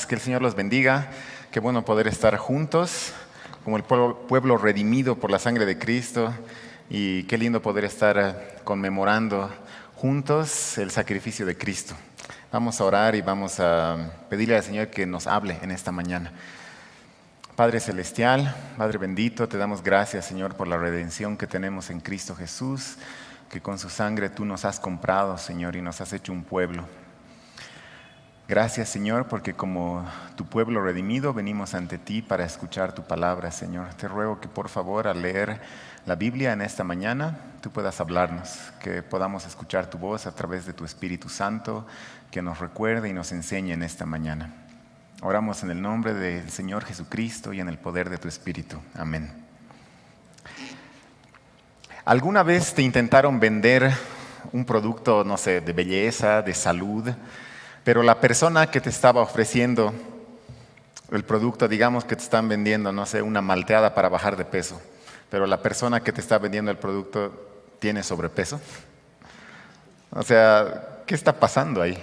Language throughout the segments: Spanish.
que el Señor los bendiga. Qué bueno poder estar juntos como el pueblo redimido por la sangre de Cristo, y qué lindo poder estar conmemorando juntos el sacrificio de Cristo. Vamos a orar y vamos a pedirle al Señor que nos hable en esta mañana. Padre Celestial, Padre bendito, te damos gracias, Señor, por la redención que tenemos en Cristo Jesús, que con su sangre tú nos has comprado, Señor, y nos has hecho un pueblo. Gracias, Señor, porque como tu pueblo redimido venimos ante ti para escuchar tu palabra, Señor. Te ruego que por favor al leer la Biblia en esta mañana tú puedas hablarnos, que podamos escuchar tu voz a través de tu Espíritu Santo, que nos recuerde y nos enseñe en esta mañana. Oramos en el nombre del Señor Jesucristo y en el poder de tu Espíritu. Amén. ¿Alguna vez te intentaron vender un producto, no sé, de belleza, de salud, pero la persona que te estaba ofreciendo el producto, digamos que te están vendiendo, no sé, una malteada para bajar de peso, pero la persona que te está vendiendo el producto tiene sobrepeso? O sea, ¿qué está pasando ahí?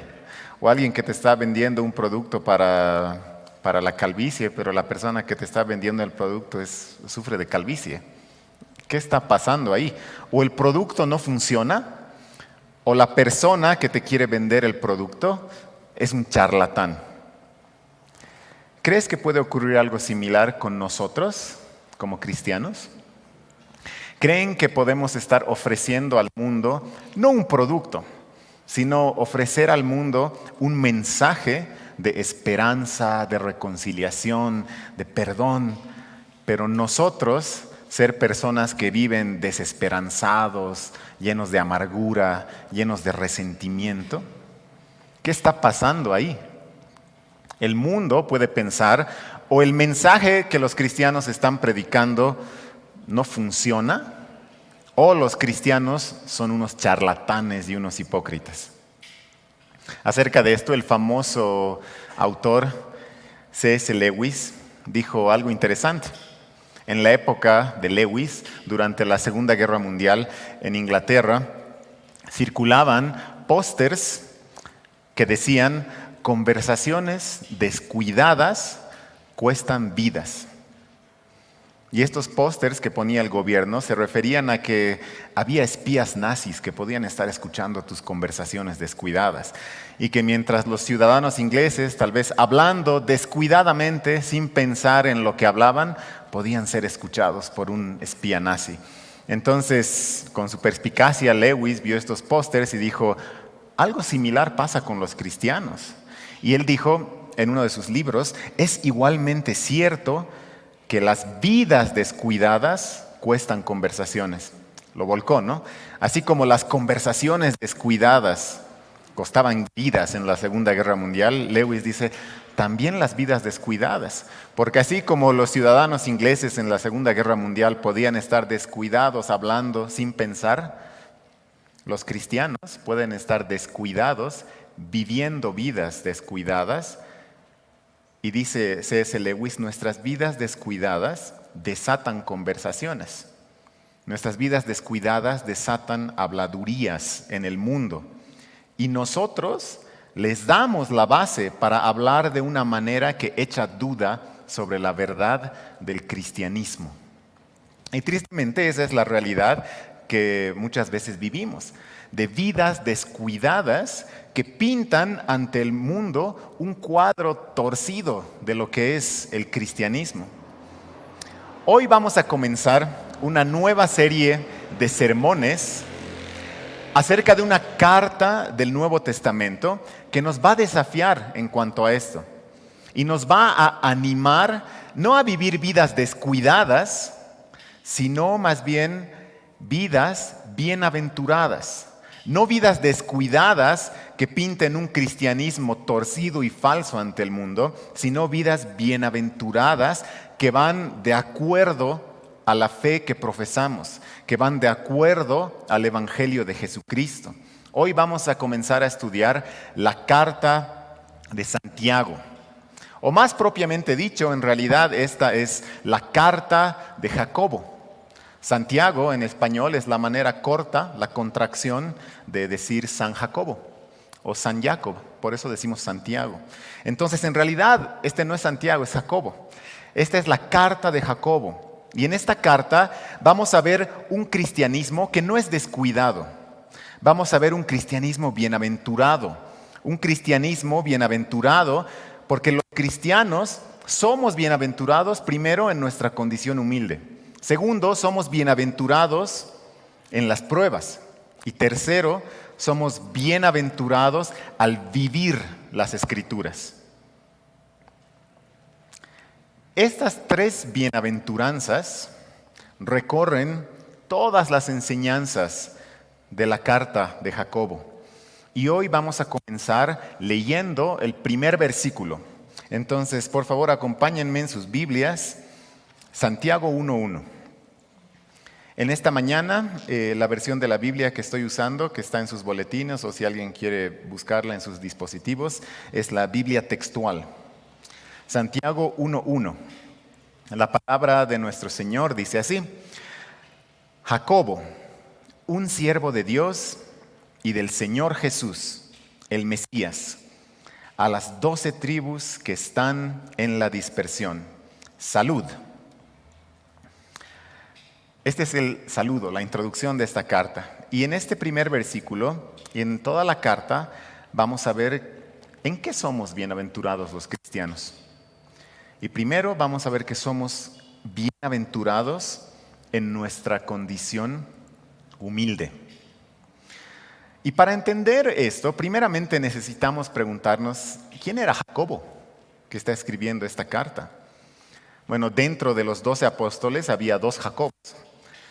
O alguien que te está vendiendo un producto para la calvicie, pero la persona que te está vendiendo el producto sufre de calvicie. ¿Qué está pasando ahí? O el producto no funciona, o la persona que te quiere vender el producto es un charlatán. ¿Crees que puede ocurrir algo similar con nosotros como cristianos? ¿Creen que podemos estar ofreciendo al mundo no un producto, sino ofrecer al mundo un mensaje de esperanza, de reconciliación, de perdón, pero nosotros ser personas que viven desesperanzados, llenos de amargura, llenos de resentimiento? ¿Qué está pasando ahí? El mundo puede pensar, o el mensaje que los cristianos están predicando no funciona, o los cristianos son unos charlatanes y unos hipócritas. Acerca de esto, el famoso autor C.S. Lewis dijo algo interesante. En la época de Lewis, durante la Segunda Guerra Mundial en Inglaterra, circulaban pósters que decían: conversaciones descuidadas cuestan vidas. Y estos pósters que ponía el gobierno se referían a que había espías nazis que podían estar escuchando tus conversaciones descuidadas, y que mientras los ciudadanos ingleses, tal vez hablando descuidadamente, sin pensar en lo que hablaban, podían ser escuchados por un espía nazi. Entonces, con su perspicacia, Lewis vio estos pósters y dijo: algo similar pasa con los cristianos. Y él dijo en uno de sus libros: es igualmente cierto que las vidas descuidadas cuestan conversaciones. Lo volcó, ¿no? Así como las conversaciones descuidadas costaban vidas en la Segunda Guerra Mundial, Lewis dice, también las vidas descuidadas. Porque así como los ciudadanos ingleses en la Segunda Guerra Mundial podían estar descuidados hablando sin pensar, los cristianos pueden estar descuidados, viviendo vidas descuidadas. Y dice C.S. Lewis, nuestras vidas descuidadas desatan conversaciones. Nuestras vidas descuidadas desatan habladurías en el mundo. Y nosotros les damos la base para hablar de una manera que echa duda sobre la verdad del cristianismo. Y tristemente esa es la realidad que muchas veces vivimos, de vidas descuidadas que pintan ante el mundo un cuadro torcido de lo que es el cristianismo. Hoy vamos a comenzar una nueva serie de sermones acerca de una carta del Nuevo Testamento que nos va a desafiar en cuanto a esto y nos va a animar no a vivir vidas descuidadas, sino más bien vidas bienaventuradas. No vidas descuidadas que pinten un cristianismo torcido y falso ante el mundo, sino vidas bienaventuradas que van de acuerdo a la fe que profesamos, que van de acuerdo al Evangelio de Jesucristo. Hoy vamos a comenzar a estudiar la carta de Santiago. O más propiamente dicho, en realidad esta es la carta de Jacobo. Santiago en español es la manera corta, la contracción de decir San Jacobo. o San Jacob, por eso decimos Santiago. Entonces, en realidad, este no es Santiago, es Jacobo. Esta es la carta de Jacobo. Y en esta carta vamos a ver un cristianismo que no es descuidado. Vamos a ver un cristianismo bienaventurado. Un cristianismo bienaventurado porque los cristianos somos bienaventurados primero en nuestra condición humilde. Segundo, somos bienaventurados en las pruebas. Y tercero, somos bienaventurados al vivir las Escrituras. Estas tres bienaventuranzas recorren todas las enseñanzas de la carta de Jacobo. Y hoy vamos a comenzar leyendo el primer versículo. Entonces, por favor, acompáñenme en sus Biblias, Santiago 1:1. En esta mañana, la versión de la Biblia que estoy usando, que está en sus boletines o si alguien quiere buscarla en sus dispositivos, es la Biblia textual. Santiago 1:1. La palabra de nuestro Señor dice así: Jacobo, un siervo de Dios y del Señor Jesús, el Mesías, a las 12 tribus que están en la dispersión. Salud. Este es el saludo, la introducción de esta carta. Y en este primer versículo y en toda la carta vamos a ver en qué somos bienaventurados los cristianos. Y primero vamos a ver que somos bienaventurados en nuestra condición humilde. Y para entender esto, primeramente necesitamos preguntarnos, ¿quién era Jacobo que está escribiendo esta carta? Bueno, dentro de los 12 apóstoles había 2 Jacobos.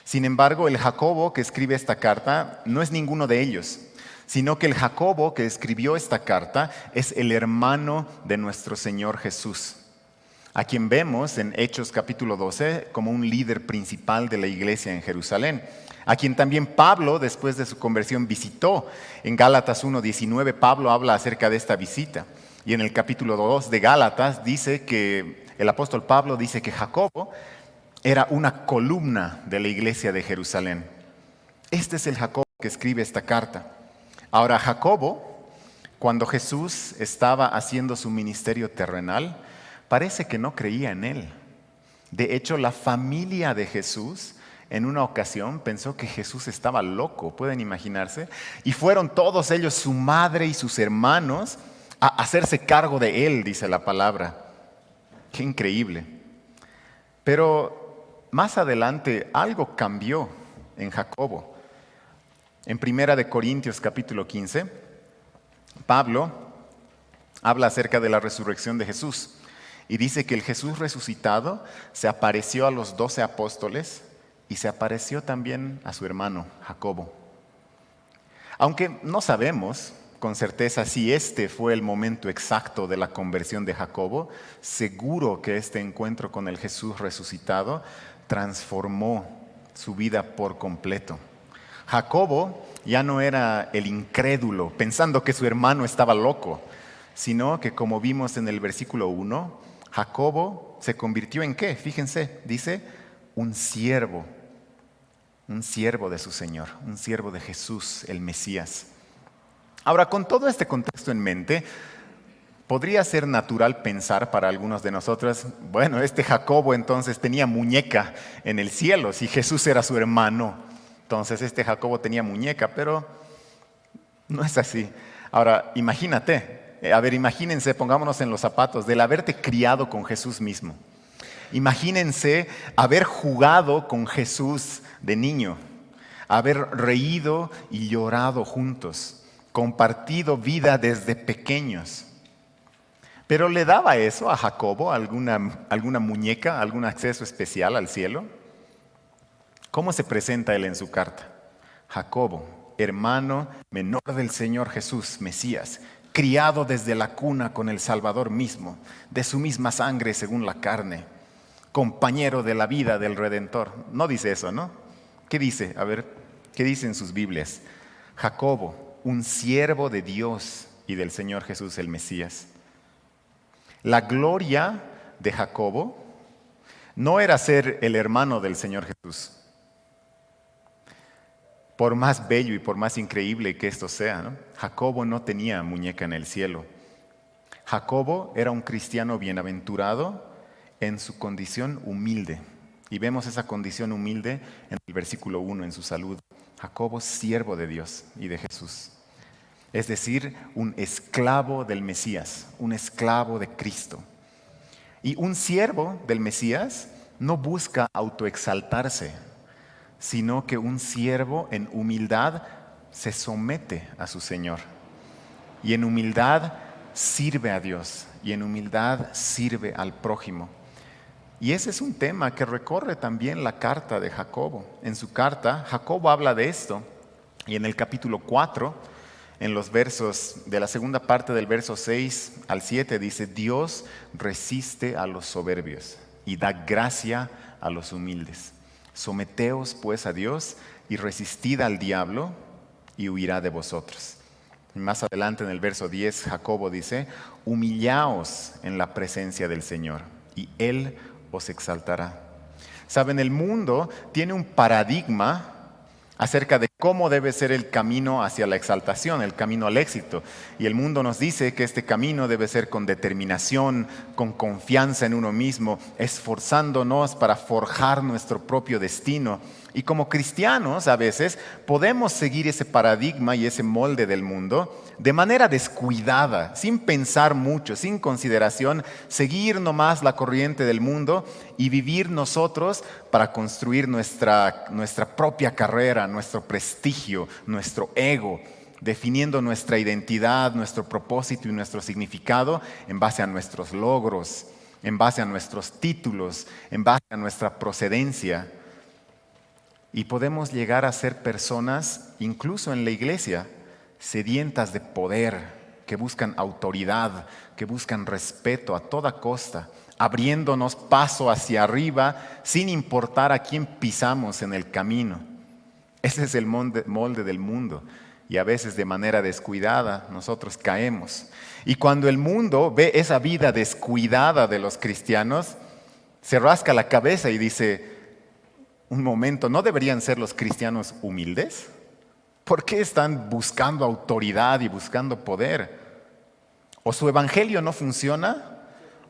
Sin embargo, el Jacobo que escribe esta carta no es ninguno de ellos, sino que el Jacobo que escribió esta carta es el hermano de nuestro Señor Jesús, a quien vemos en Hechos capítulo 12 como un líder principal de la iglesia en Jerusalén, a quien también Pablo, después de su conversión, visitó. En Gálatas 1:19, Pablo habla acerca de esta visita. Y en el capítulo 2 de Gálatas dice que el apóstol Pablo dice que Jacobo era una columna de la iglesia de Jerusalén. Este es el Jacobo que escribe esta carta. Ahora, Jacobo, cuando Jesús estaba haciendo su ministerio terrenal, parece que no creía en él. De hecho, la familia de Jesús en una ocasión pensó que Jesús estaba loco, pueden imaginarse, y fueron todos ellos, su madre y sus hermanos, a hacerse cargo de él, dice la palabra. Qué increíble. Pero más adelante algo cambió en Jacobo. En 1 Corintios capítulo 15, Pablo habla acerca de la resurrección de Jesús y dice que el Jesús resucitado se apareció a los 12 apóstoles y se apareció también a su hermano Jacobo. Aunque no sabemos con certeza si este fue el momento exacto de la conversión de Jacobo, seguro que este encuentro con el Jesús resucitado transformó su vida por completo. Jacobo ya no era el incrédulo pensando que su hermano estaba loco, sino que, como vimos en el versículo 1, Jacobo se convirtió en ¿qué? Fíjense, dice un siervo de su Señor, un siervo de Jesús, el Mesías. Ahora, con todo este contexto en mente, podría ser natural pensar para algunos de nosotros, bueno, este Jacobo entonces tenía muñeca en el cielo, si Jesús era su hermano, entonces este Jacobo tenía muñeca, pero no es así. Ahora, imagínense, pongámonos en los zapatos del haberte criado con Jesús mismo. Imagínense haber jugado con Jesús de niño, haber reído y llorado juntos, compartido vida desde pequeños. Pero ¿le daba eso a Jacobo, alguna muñeca, algún acceso especial al cielo? ¿Cómo se presenta él en su carta? Jacobo, hermano menor del Señor Jesús, Mesías, criado desde la cuna con el Salvador mismo, de su misma sangre según la carne, compañero de la vida del Redentor. No dice eso, ¿no? ¿Qué dice? A ver, ¿qué dice en sus Biblias? Jacobo, un siervo de Dios y del Señor Jesús, el Mesías. La gloria de Jacobo no era ser el hermano del Señor Jesús. Por más bello y por más increíble que esto sea, ¿no? Jacobo no tenía muñeca en el cielo. Jacobo era un cristiano bienaventurado en su condición humilde. Y vemos esa condición humilde en el versículo 1, en su salud. Jacobo, siervo de Dios y de Jesús. Es decir, un esclavo del Mesías, un esclavo de Cristo. Y un siervo del Mesías no busca autoexaltarse, sino que un siervo en humildad se somete a su Señor. Y en humildad sirve a Dios y en humildad sirve al prójimo. Y ese es un tema que recorre también la carta de Jacobo. En su carta, Jacobo habla de esto y en el capítulo 4, en los versos de la segunda parte del verso 6 al 7 dice: Dios resiste a los soberbios y da gracia a los humildes. Someteos pues a Dios y resistid al diablo y huirá de vosotros. Y más adelante en el verso 10 Jacobo dice: humillaos en la presencia del Señor y Él os exaltará. Saben, el mundo tiene un paradigma acerca de cómo debe ser el camino hacia la exaltación, el camino al éxito. Y el mundo nos dice que este camino debe ser con determinación, con confianza en uno mismo, esforzándonos para forjar nuestro propio destino. Y como cristianos a veces podemos seguir ese paradigma y ese molde del mundo de manera descuidada, sin pensar mucho, sin consideración, seguir nomás la corriente del mundo y vivir nosotros para construir nuestra propia carrera, nuestro prestigio, nuestro ego, definiendo nuestra identidad, nuestro propósito y nuestro significado en base a nuestros logros, en base a nuestros títulos, en base a nuestra procedencia. Y podemos llegar a ser personas, incluso en la iglesia, sedientas de poder, que buscan autoridad, que buscan respeto a toda costa, abriéndonos paso hacia arriba sin importar a quién pisamos en el camino. Ese es el molde del mundo. Y a veces de manera descuidada nosotros caemos. Y cuando el mundo ve esa vida descuidada de los cristianos, se rasca la cabeza y dice: un momento, ¿no deberían ser los cristianos humildes? ¿Por qué están buscando autoridad y buscando poder? ¿O su evangelio no funciona?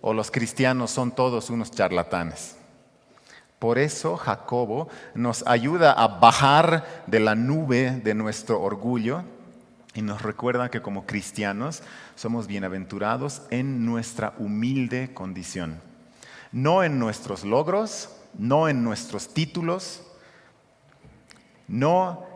¿O los cristianos son todos unos charlatanes? Por eso Jacobo nos ayuda a bajar de la nube de nuestro orgullo y nos recuerda que como cristianos somos bienaventurados en nuestra humilde condición. No en nuestros logros, no en nuestros títulos, no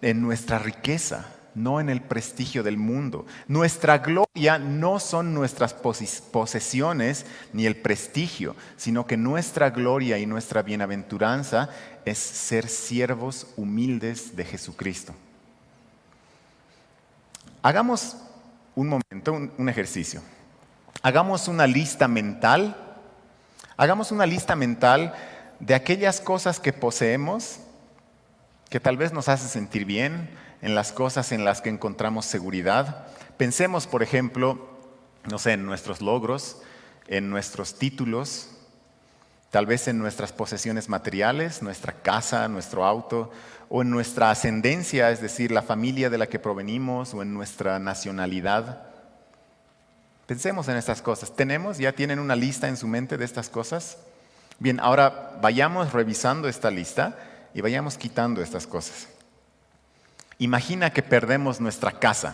en nuestra riqueza, no en el prestigio del mundo. Nuestra gloria no son nuestras posesiones ni el prestigio, sino que nuestra gloria y nuestra bienaventuranza es ser siervos humildes de Jesucristo. Hagamos un momento, un ejercicio. Hagamos una lista mental. Hagamos una lista mental de aquellas cosas que poseemos, que tal vez nos hace sentir bien, en las cosas en las que encontramos seguridad. Pensemos, por ejemplo, no sé, en nuestros logros, en nuestros títulos, tal vez en nuestras posesiones materiales, nuestra casa, nuestro auto, o en nuestra ascendencia, es decir, la familia de la que provenimos, o en nuestra nacionalidad. Pensemos en estas cosas. ¿Ya tienen una lista en su mente de estas cosas? Bien, ahora vayamos revisando esta lista y vayamos quitando estas cosas. Imagina que perdemos nuestra casa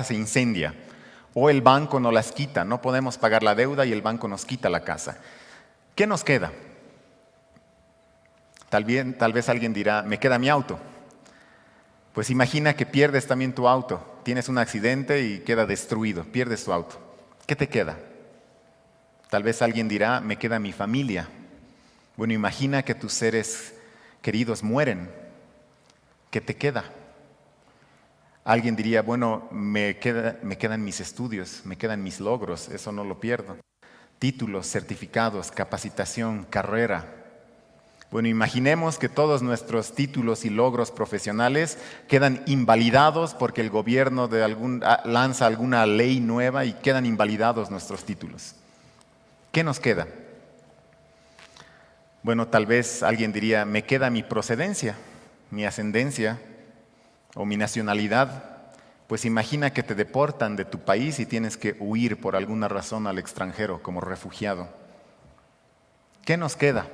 se incendia, o el banco nos las quita, no podemos pagar la deuda y el banco nos quita la casa. ¿Qué nos queda? Tal vez alguien dirá: me queda mi auto. Pues imagina que pierdes también tu auto, tienes un accidente y queda destruido, pierdes tu auto. ¿Qué te queda? Tal vez alguien dirá: me queda mi familia. Bueno, imagina que tus seres queridos mueren. ¿Qué te queda? Alguien diría: bueno, me quedan mis estudios, me quedan mis logros, eso no lo pierdo. Títulos, certificados, capacitación, carrera. Bueno, imaginemos que todos nuestros títulos y logros profesionales quedan invalidados porque el gobierno lanza alguna ley nueva y quedan invalidados nuestros títulos. ¿Qué nos queda? Bueno, tal vez alguien diría: me queda mi procedencia, mi ascendencia o mi nacionalidad, pues imagina que te deportan de tu país y tienes que huir por alguna razón al extranjero como refugiado. ¿Qué nos queda?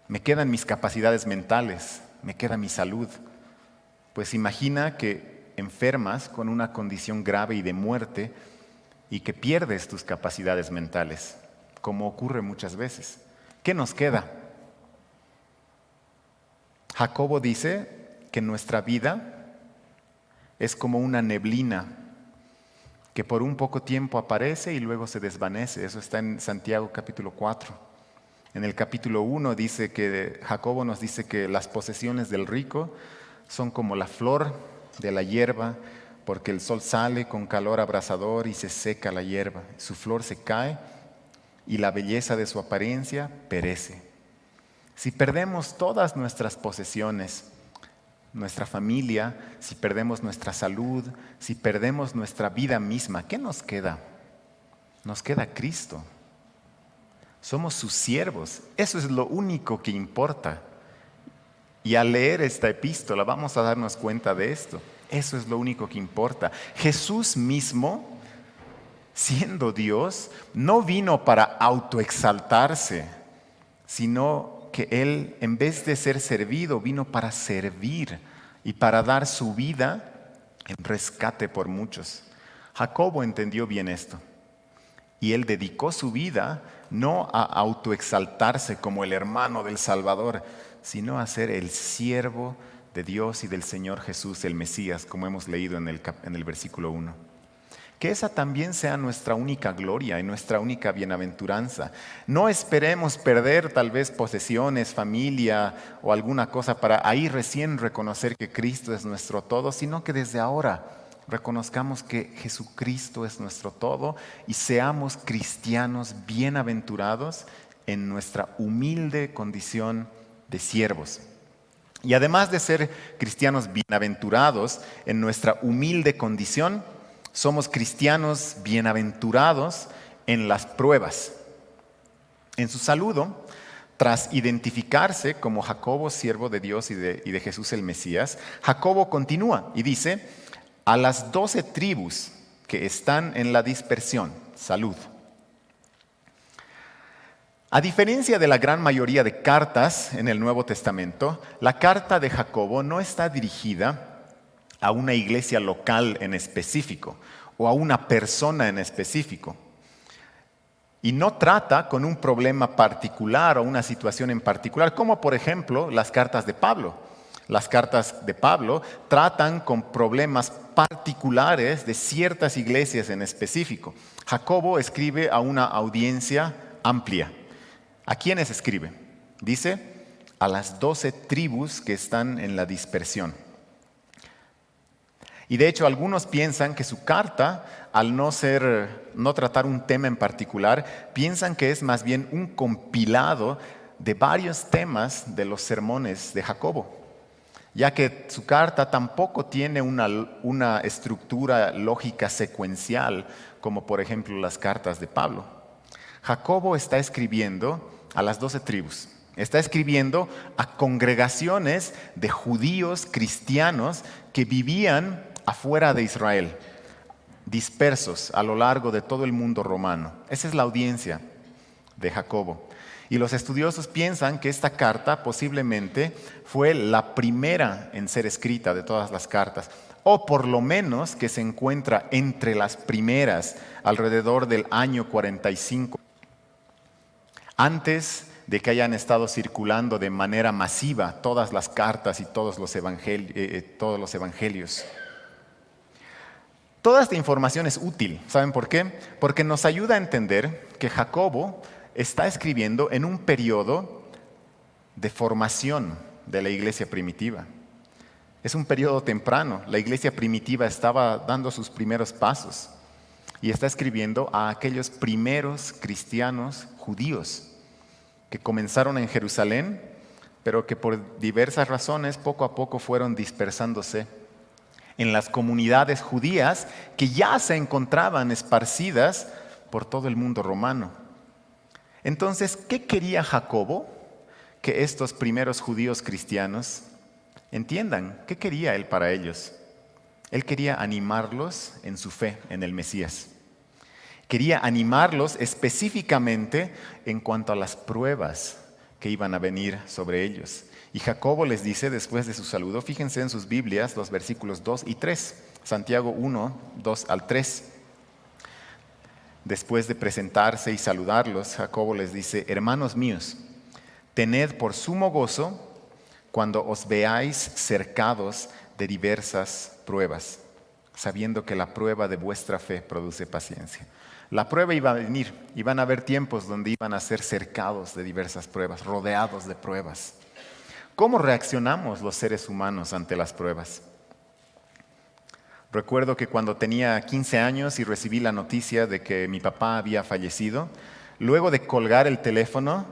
Me quedan mis capacidades mentales, me queda mi salud. Pues imagina que enfermas con una condición grave y de muerte y que pierdes tus capacidades mentales, como ocurre muchas veces. ¿Qué nos queda? Jacobo dice que nuestra vida es como una neblina que por un poco tiempo aparece y luego se desvanece. Eso está en Santiago capítulo 4. En el capítulo 1 dice que Jacobo nos dice que las posesiones del rico son como la flor de la hierba, porque el sol sale con calor abrasador y se seca la hierba. Su flor se cae y la belleza de su apariencia perece. Si perdemos todas nuestras posesiones, nuestra familia, si perdemos nuestra salud, si perdemos nuestra vida misma, ¿qué nos queda? Nos queda Cristo. Somos sus siervos. Eso es lo único que importa. Y al leer esta epístola vamos a darnos cuenta de esto. Eso es lo único que importa. Jesús mismo, siendo Dios, no vino para autoexaltarse, sino que Él, en vez de ser servido, vino para servir y para dar su vida en rescate por muchos. Jacobo entendió bien esto. Y él dedicó su vida no a autoexaltarse como el hermano del Salvador, sino a ser el siervo de Dios y del Señor Jesús, el Mesías, como hemos leído en el versículo 1. Que esa también sea nuestra única gloria y nuestra única bienaventuranza. No esperemos perder tal vez posesiones, familia o alguna cosa para ahí recién reconocer que Cristo es nuestro todo, sino que desde ahora reconozcamos que Jesucristo es nuestro todo y seamos cristianos bienaventurados en nuestra humilde condición de siervos. Y además de ser cristianos bienaventurados en nuestra humilde condición, somos cristianos bienaventurados en las pruebas. En su saludo, tras identificarse como Jacobo, siervo de Dios y de Jesús el Mesías, Jacobo continúa y dice: a las 12 tribus que están en la dispersión, salud. A diferencia de la gran mayoría de cartas en el Nuevo Testamento, la carta de Jacobo no está dirigida a una iglesia local en específico o a una persona en específico. Y no trata con un problema particular o una situación en particular, como por ejemplo las cartas de Pablo. Las cartas de Pablo tratan con problemas particulares de ciertas iglesias en específico. Jacobo escribe a una audiencia amplia. ¿A quiénes escribe? Dice, a las 12 tribus que están en la dispersión. Y de hecho algunos piensan que su carta, al no tratar un tema en particular, piensan que es más bien un compilado de varios temas de los sermones de Jacobo, ya que su carta tampoco tiene una estructura lógica secuencial, como por ejemplo las cartas de Pablo. Jacobo está escribiendo a las 12 tribus, está escribiendo a congregaciones de judíos cristianos que vivían afuera de Israel, dispersos a lo largo de todo el mundo romano. Esa es la audiencia de Jacobo. Y los estudiosos piensan que esta carta posiblemente fue la primera en ser escrita de todas las cartas, o por lo menos que se encuentra entre las primeras alrededor del año 45, antes de que hayan estado circulando de manera masiva todas las cartas y todos los evangelios. Toda esta información es útil. ¿Saben por qué? Porque nos ayuda a entender que Jacobo está escribiendo en un periodo de formación de la iglesia primitiva. Es un periodo temprano. La iglesia primitiva estaba dando sus primeros pasos y está escribiendo a aquellos primeros cristianos judíos que comenzaron en Jerusalén, pero que por diversas razones poco a poco fueron dispersándose en las comunidades judías que ya se encontraban esparcidas por todo el mundo romano. Entonces, ¿qué quería Jacobo? que estos primeros judíos cristianos entiendan qué quería Él para ellos. Él quería animarlos en su fe en el Mesías. Quería animarlos específicamente en cuanto a las pruebas que iban a venir sobre ellos. Y Jacobo les dice después de su saludo, fíjense en sus Biblias, los versículos 2 y 3, Santiago 1, 2 al 3. Después de presentarse y saludarlos, Jacobo les dice, hermanos míos, tened por sumo gozo cuando os veáis cercados de diversas pruebas, sabiendo que la prueba de vuestra fe produce paciencia. La prueba iba a venir, iban a haber tiempos donde iban a ser cercados de diversas pruebas, rodeados de pruebas. ¿Cómo reaccionamos los seres humanos ante las pruebas? Recuerdo que cuando tenía 15 años y recibí la noticia de que mi papá había fallecido, luego de colgar el teléfono,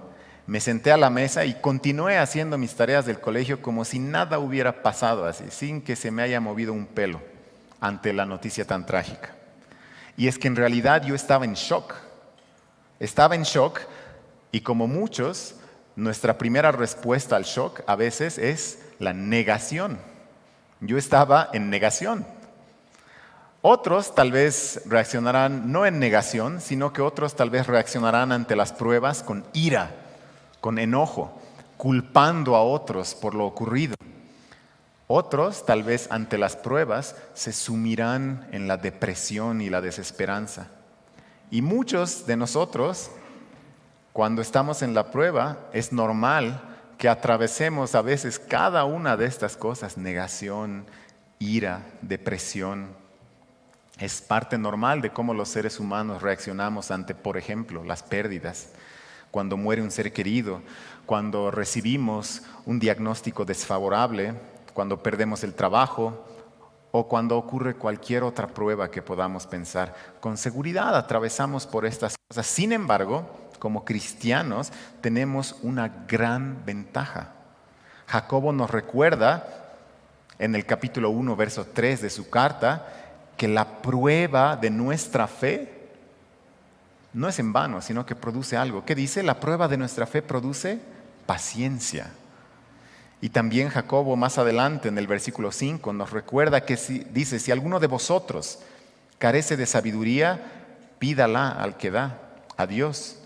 me senté a la mesa y continué haciendo mis tareas del colegio como si nada hubiera pasado así, sin que se me haya movido un pelo ante la noticia tan trágica. Y es que en realidad yo estaba en shock. Estaba en shock y como muchos, nuestra primera respuesta al shock a veces es la negación. Yo estaba en negación. Otros tal vez reaccionarán no en negación, sino que otros tal vez reaccionarán ante las pruebas con ira, con enojo, culpando a otros por lo ocurrido. Otros, tal vez ante las pruebas, se sumirán en la depresión y la desesperanza. Y muchos de nosotros, cuando estamos en la prueba, es normal que atravesemos a veces cada una de estas cosas, negación, ira, depresión. Es parte normal de cómo los seres humanos reaccionamos ante, por ejemplo, las pérdidas. Cuando muere un ser querido, cuando recibimos un diagnóstico desfavorable, cuando perdemos el trabajo o cuando ocurre cualquier otra prueba que podamos pensar. Con seguridad atravesamos por estas cosas. Sin embargo, como cristianos tenemos una gran ventaja. Jacobo nos recuerda en el capítulo 1, verso 3 de su carta, que la prueba de nuestra fe no es en vano, sino que produce algo. ¿Qué dice? La prueba de nuestra fe produce paciencia. Y también Jacobo más adelante en el versículo 5 nos recuerda que dice, si alguno de vosotros carece de sabiduría, pídala al que da, a Dios,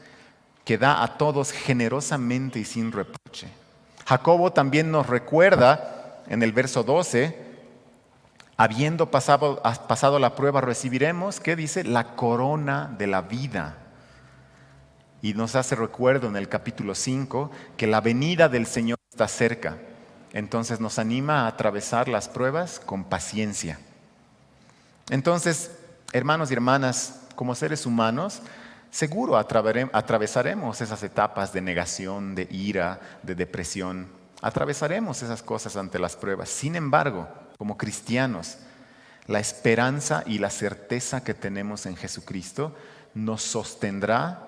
que da a todos generosamente y sin reproche. Jacobo también nos recuerda en el verso 12, habiendo pasado la prueba recibiremos, ¿qué dice? La corona de la vida. Y nos hace recuerdo en el capítulo 5 que la venida del Señor está cerca. Entonces nos anima a atravesar las pruebas con paciencia. Entonces, hermanos y hermanas, como seres humanos, seguro atravesaremos esas etapas de negación, de ira, de depresión. Atravesaremos esas cosas ante las pruebas. Sin embargo, como cristianos, la esperanza y la certeza que tenemos en Jesucristo nos sostendrá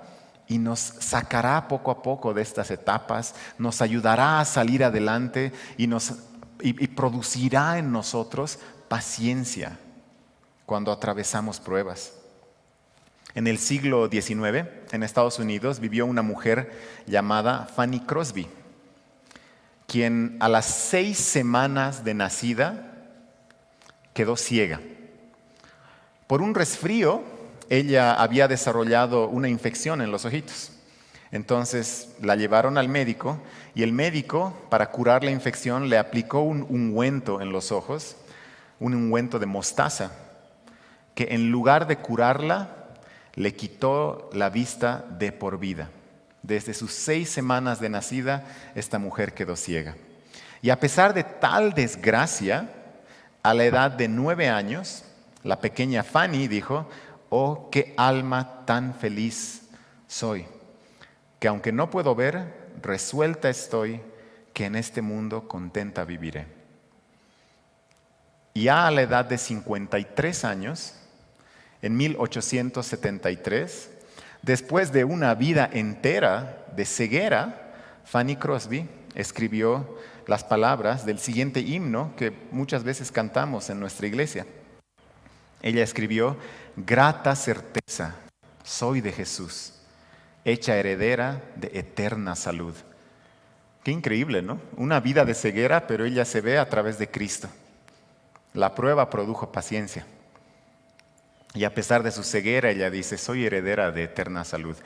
y nos sacará poco a poco de estas etapas, nos ayudará a salir adelante y producirá en nosotros paciencia cuando atravesamos pruebas. En el siglo XIX, en Estados Unidos, vivió una mujer llamada Fanny Crosby, quien a las 6 semanas de nacida quedó ciega. Por un resfrío, ella había desarrollado una infección en los ojitos. Entonces la llevaron al médico y el médico, para curar la infección, le aplicó un ungüento en los ojos, un ungüento de mostaza, que en lugar de curarla, le quitó la vista de por vida. Desde sus 6 semanas de nacida, esta mujer quedó ciega. Y a pesar de tal desgracia, a la edad de 9 años, la pequeña Fanny dijo, oh, qué alma tan feliz soy, que aunque no puedo ver, resuelta estoy que en este mundo contenta viviré. Y ya a la edad de 53 años, en 1873, después de una vida entera de ceguera, Fanny Crosby escribió las palabras del siguiente himno que muchas veces cantamos en nuestra iglesia. Ella escribió, grata certeza, soy de Jesús, hecha heredera de eterna salud. Qué increíble, ¿no? Una vida de ceguera, pero ella se ve a través de Cristo. La prueba produjo paciencia. Y a pesar de su ceguera, ella dice, soy heredera de eterna salud.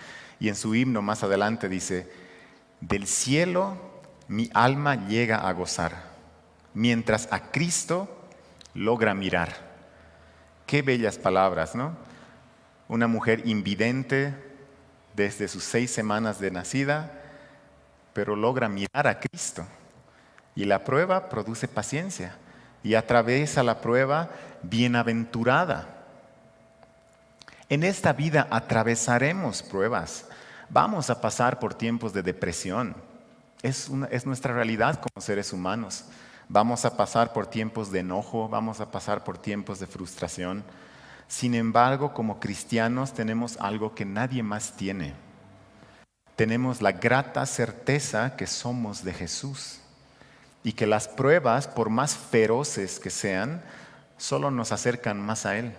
Y en su himno más adelante dice, del cielo mi alma llega a gozar, mientras a Cristo logra mirar. Qué bellas palabras, ¿no? Una mujer invidente desde sus 6 semanas de nacida, pero logra mirar a Cristo. Y la prueba produce paciencia. Y atraviesa la prueba bienaventurada. En esta vida atravesaremos pruebas. Vamos a pasar por tiempos de depresión. Es nuestra realidad como seres humanos. Vamos a pasar por tiempos de enojo, vamos a pasar por tiempos de frustración. Sin embargo, como cristianos tenemos algo que nadie más tiene. Tenemos la grata certeza que somos de Jesús y que las pruebas, por más feroces que sean, solo nos acercan más a Él.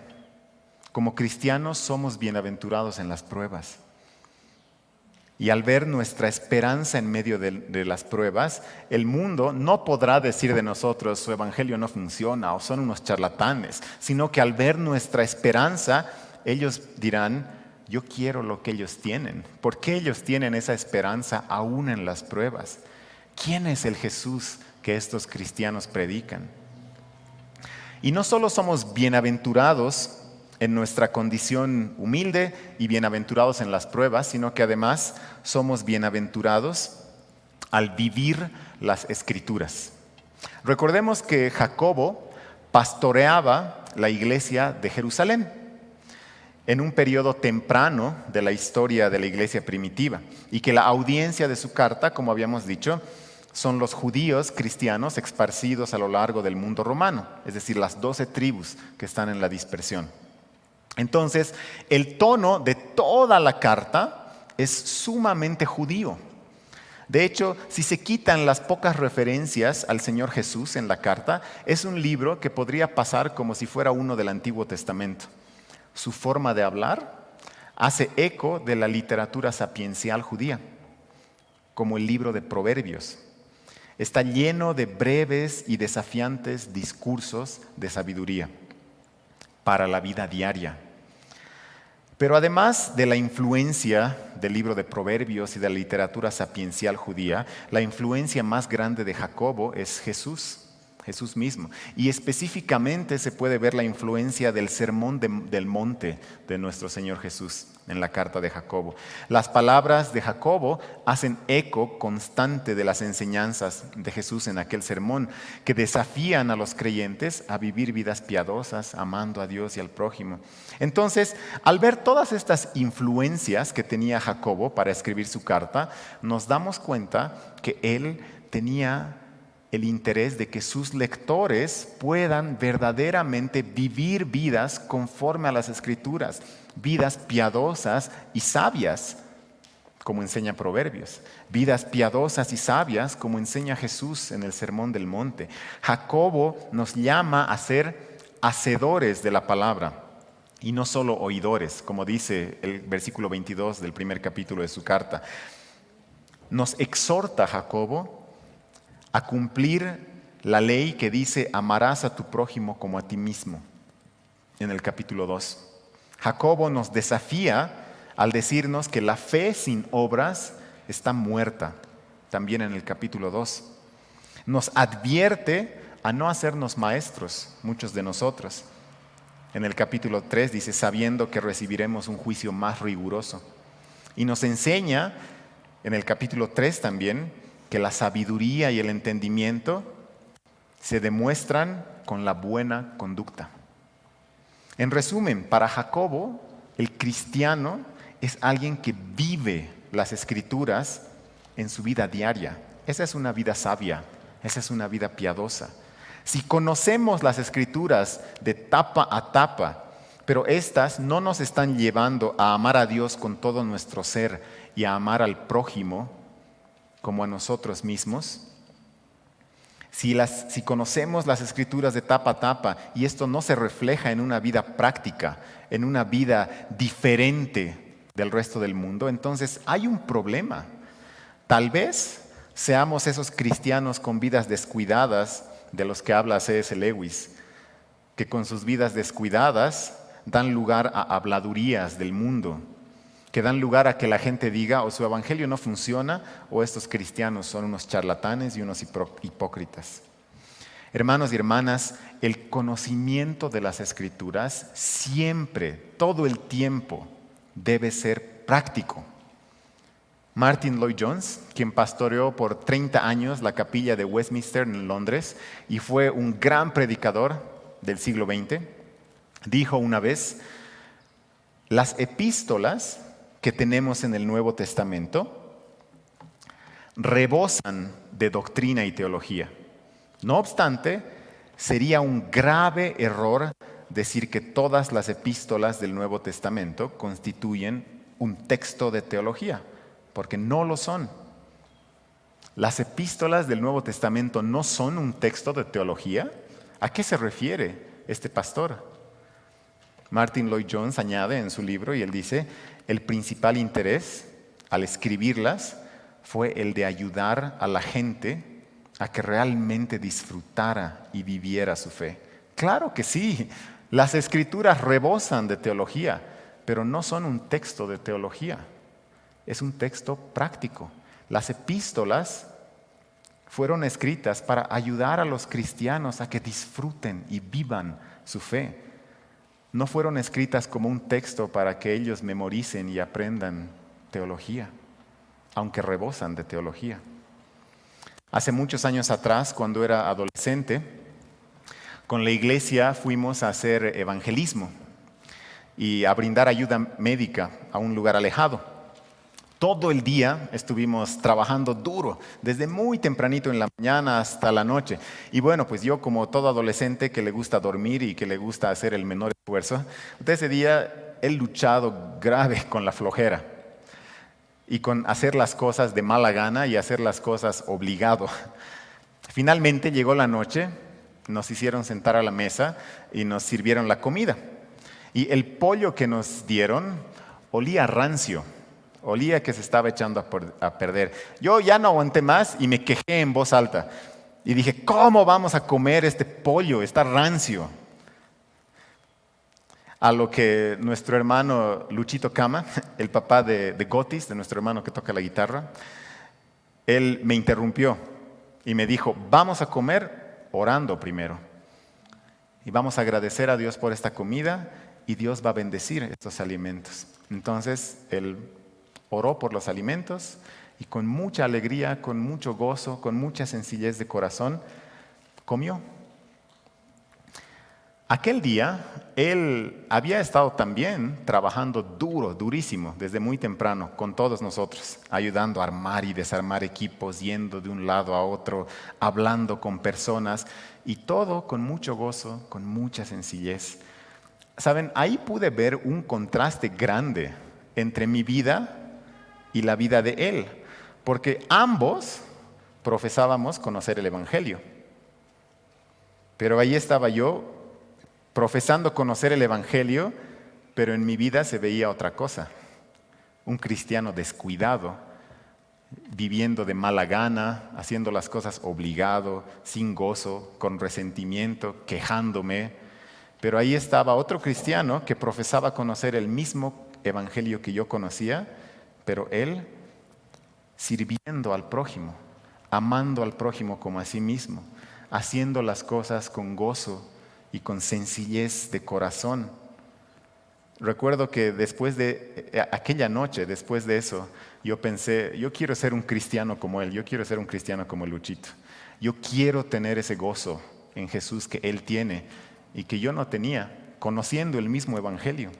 Como cristianos somos bienaventurados en las pruebas. Y al ver nuestra esperanza en medio de las pruebas, el mundo no podrá decir de nosotros, su evangelio no funciona o son unos charlatanes, sino que al ver nuestra esperanza, ellos dirán, yo quiero lo que ellos tienen. ¿Por qué ellos tienen esa esperanza aún en las pruebas? ¿Quién es el Jesús que estos cristianos predican? Y no solo somos bienaventurados en nuestra condición humilde y bienaventurados en las pruebas, sino que además somos bienaventurados al vivir las Escrituras. Recordemos que Jacobo pastoreaba la iglesia de Jerusalén en un periodo temprano de la historia de la iglesia primitiva y que la audiencia de su carta, como habíamos dicho, son los judíos cristianos esparcidos a lo largo del mundo romano, es decir, las 12 tribus que están en la dispersión. Entonces, el tono de toda la carta es sumamente judío. De hecho, si se quitan las pocas referencias al Señor Jesús en la carta, es un libro que podría pasar como si fuera uno del Antiguo Testamento. Su forma de hablar hace eco de la literatura sapiencial judía, como el libro de Proverbios. Está lleno de breves y desafiantes discursos de sabiduría para la vida diaria. Pero además de la influencia del libro de Proverbios y de la literatura sapiencial judía, la influencia más grande de Jacobo es Jesús mismo. Y específicamente se puede ver la influencia del sermón del monte de nuestro Señor Jesús en la carta de Jacobo. Las palabras de Jacobo hacen eco constante de las enseñanzas de Jesús en aquel sermón, que desafían a los creyentes a vivir vidas piadosas, amando a Dios y al prójimo. Entonces, al ver todas estas influencias que tenía Jacobo para escribir su carta, nos damos cuenta que él tenía el interés de que sus lectores puedan verdaderamente vivir vidas conforme a las Escrituras, vidas piadosas y sabias, como enseña Proverbios, vidas piadosas y sabias, como enseña Jesús en el Sermón del Monte. Jacobo nos llama a ser hacedores de la palabra y no solo oidores, como dice el versículo 22 del primer capítulo de su carta. Nos exhorta Jacobo a cumplir la ley que dice amarás a tu prójimo como a ti mismo, en el capítulo 2. Jacobo nos desafía al decirnos que la fe sin obras está muerta, también en el capítulo 2. Nos advierte a no hacernos maestros, muchos de nosotros. En el capítulo 3 dice, sabiendo que recibiremos un juicio más riguroso. Y nos enseña, en el capítulo 3 también, que la sabiduría y el entendimiento se demuestran con la buena conducta. En resumen, para Jacobo, el cristiano es alguien que vive las Escrituras en su vida diaria. Esa es una vida sabia, esa es una vida piadosa. Si conocemos las Escrituras de tapa a tapa, pero estas no nos están llevando a amar a Dios con todo nuestro ser y a amar al prójimo como a nosotros mismos, si conocemos las Escrituras de tapa a tapa y esto no se refleja en una vida práctica, en una vida diferente del resto del mundo, entonces hay un problema. Tal vez Seamos esos cristianos con vidas descuidadas de los que habla C.S. Lewis, que con sus vidas descuidadas dan lugar a habladurías del mundo, que dan lugar a que la gente diga o su evangelio no funciona o estos cristianos son unos charlatanes y unos hipócritas. Hermanos y hermanas, el conocimiento de las Escrituras siempre, todo el tiempo, debe ser práctico. Martin Lloyd-Jones, quien pastoreó por 30 años la capilla de Westminster en Londres y fue un gran predicador del siglo XX, dijo una vez: las epístolas que tenemos en el Nuevo Testamento rebosan de doctrina y teología. No obstante, sería un grave error decir que todas las epístolas del Nuevo Testamento constituyen un texto de teología, porque no lo son. ¿Las epístolas del Nuevo Testamento no son un texto de teología? ¿A qué se refiere este pastor? Martin Lloyd-Jones añade en su libro, y él dice: el principal interés al escribirlas fue el de ayudar a la gente a que realmente disfrutara y viviera su fe. Claro que sí, las Escrituras rebosan de teología, pero no son un texto de teología, es un texto práctico. Las epístolas fueron escritas para ayudar a los cristianos a que disfruten y vivan su fe. No fueron escritas como un texto para que ellos memoricen y aprendan teología, aunque rebosan de teología. Hace muchos años atrás, cuando era adolescente, con la iglesia fuimos a hacer evangelismo y a brindar ayuda médica a un lugar alejado. Todo el día estuvimos trabajando duro, desde muy tempranito en la mañana hasta la noche. Y bueno, pues yo, como todo adolescente que le gusta dormir y que le gusta hacer el menor esfuerzo, ese día he luchado grave con la flojera y con hacer las cosas de mala gana y hacer las cosas obligado. Finalmente llegó la noche, nos hicieron sentar a la mesa y nos sirvieron la comida. Y el pollo que nos dieron olía rancio. Olía que se estaba echando a perder. Yo ya no aguanté más y me quejé en voz alta. Y dije: ¿cómo vamos a comer este pollo? Está rancio. A lo que nuestro hermano Luchito Cama, el papá de Gotis, de nuestro hermano que toca la guitarra, él me interrumpió y me dijo: vamos a comer orando primero. Y vamos a agradecer a Dios por esta comida y Dios va a bendecir estos alimentos. Entonces, él oró por los alimentos y con mucha alegría, con mucho gozo, con mucha sencillez de corazón, comió. Aquel día, él había estado también trabajando duro, durísimo, desde muy temprano, con todos nosotros, ayudando a armar y desarmar equipos, yendo de un lado a otro, hablando con personas, y todo con mucho gozo, con mucha sencillez. Saben, ahí pude ver un contraste grande entre mi vida y la vida de él, porque ambos profesábamos conocer el Evangelio. Pero ahí estaba yo profesando conocer el Evangelio, pero en mi vida se veía otra cosa. Un cristiano descuidado, viviendo de mala gana, haciendo las cosas obligado, sin gozo, con resentimiento, quejándome. Pero ahí estaba otro cristiano que profesaba conocer el mismo Evangelio que yo conocía, pero él sirviendo al prójimo, amando al prójimo como a sí mismo, haciendo las cosas con gozo y con sencillez de corazón. Recuerdo que después de aquella noche, después de eso, yo pensé: yo quiero ser un cristiano como él, yo quiero ser un cristiano como Luchito. Yo quiero tener ese gozo en Jesús que él tiene y que yo no tenía, conociendo el mismo Evangelio.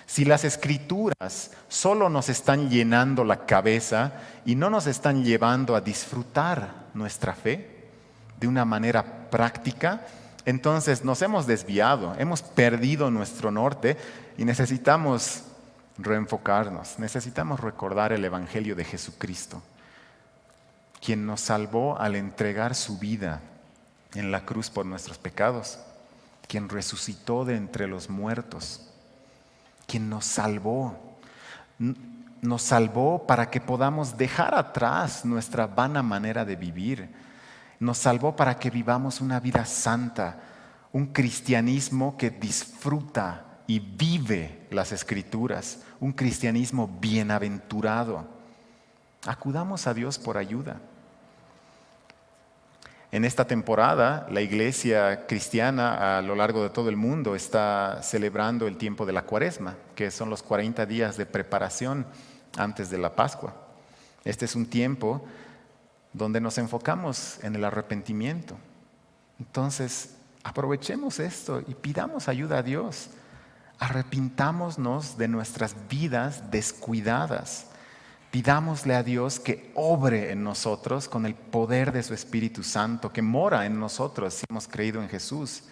Si las Escrituras solo nos están llenando la cabeza y no nos están llevando a disfrutar nuestra fe de una manera práctica, entonces nos hemos desviado, hemos perdido nuestro norte y necesitamos reenfocarnos, necesitamos recordar el Evangelio de Jesucristo, quien nos salvó al entregar su vida en la cruz por nuestros pecados, quien resucitó de entre los muertos, quien nos salvó. nos salvó para que podamos dejar atrás nuestra vana manera de vivir. Nos salvó para que vivamos una vida santa, un cristianismo que disfruta y vive las Escrituras, un cristianismo bienaventurado. Acudamos a Dios por ayuda. En esta temporada, la iglesia cristiana a lo largo de todo el mundo está celebrando el tiempo de la Cuaresma, que son los 40 días de preparación antes de la Pascua. Este es un tiempo donde nos enfocamos en el arrepentimiento. Entonces, aprovechemos esto y pidamos ayuda a Dios. Arrepintámonos de nuestras vidas descuidadas. Pidámosle a Dios que obre en nosotros con el poder de su Espíritu Santo, que mora en nosotros si hemos creído en Jesús.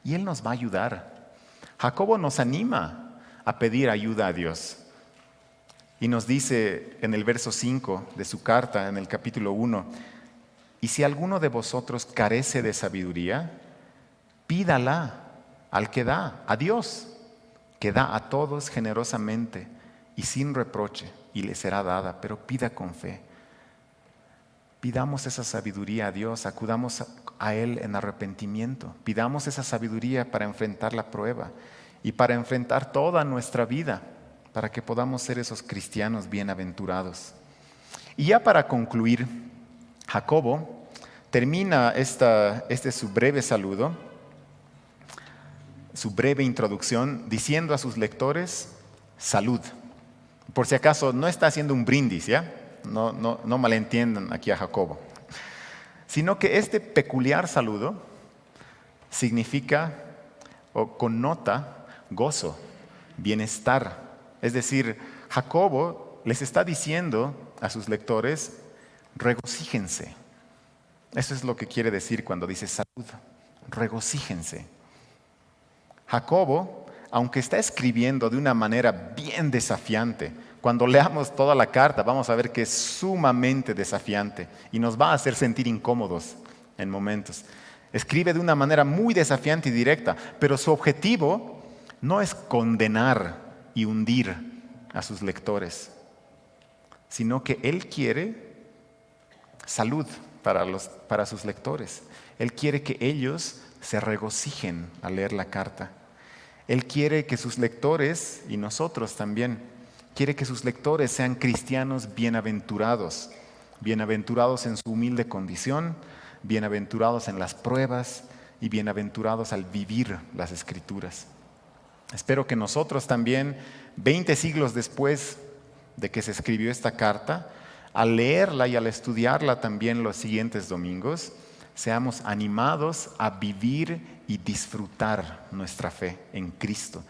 Y Él nos va a ayudar. Jacobo nos anima a pedir ayuda a Dios. Y nos dice en el verso 5 de su carta, en el capítulo 1, y si alguno de vosotros carece de sabiduría, pídala al que da, a Dios, que da a todos generosamente y sin reproche, y le será dada, pero pida con fe. Pidamos esa sabiduría a Dios, acudamos a Él en arrepentimiento, pidamos esa sabiduría para enfrentar la prueba y para enfrentar toda nuestra vida, para que podamos ser esos cristianos bienaventurados. Y ya para concluir, Jacobo termina su breve saludo, su breve introducción, diciendo a sus lectores, salud. Por si acaso, no está haciendo un brindis, ¿ya? No malentiendan aquí a Jacobo. Sino que este peculiar saludo significa o connota gozo, bienestar. Es decir, Jacobo les está diciendo a sus lectores, regocíjense. Eso es lo que quiere decir cuando dice salud, regocíjense. Jacobo, aunque está escribiendo de una manera bien desafiante, cuando leamos toda la carta vamos a ver que es sumamente desafiante y nos va a hacer sentir incómodos en momentos. Escribe de una manera muy desafiante y directa, pero su objetivo no es condenar y hundir a sus lectores, sino que él quiere salud para sus lectores. Él quiere que ellos se regocijen al leer la carta. Él quiere que sus lectores, y nosotros también, quiere que sus lectores sean cristianos bienaventurados, bienaventurados en su humilde condición, bienaventurados en las pruebas y bienaventurados al vivir las Escrituras. Espero que nosotros también, 20 siglos después de que se escribió esta carta, al leerla y al estudiarla también los siguientes domingos, seamos animados a vivir y disfrutar nuestra fe en Cristo.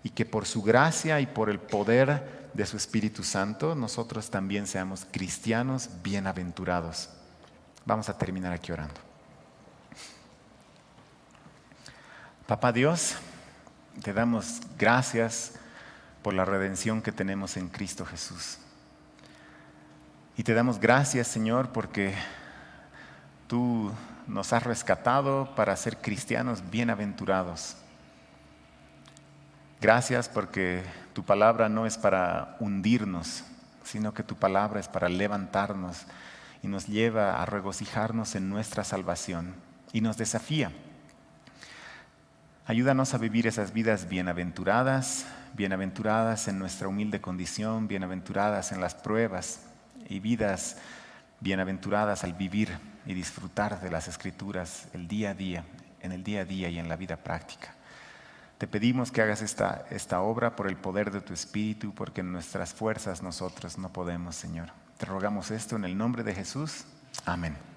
Y que por su gracia y por el poder de su Espíritu Santo, nosotros también seamos cristianos bienaventurados. Vamos a terminar aquí orando. Papá Dios, te damos gracias por la redención que tenemos en Cristo Jesús. Y te damos gracias, Señor, porque tú nos has rescatado para ser cristianos bienaventurados. Gracias porque tu palabra no es para hundirnos, sino que tu palabra es para levantarnos y nos lleva a regocijarnos en nuestra salvación y nos desafía. Ayúdanos a vivir esas vidas bienaventuradas, bienaventuradas en nuestra humilde condición, bienaventuradas en las pruebas y vidas bienaventuradas al vivir y disfrutar de las Escrituras el día a día, en el día a día y en la vida práctica. Te pedimos que hagas esta obra por el poder de tu Espíritu, porque en nuestras fuerzas nosotros no podemos, Señor. Te rogamos esto en el nombre de Jesús. Amén.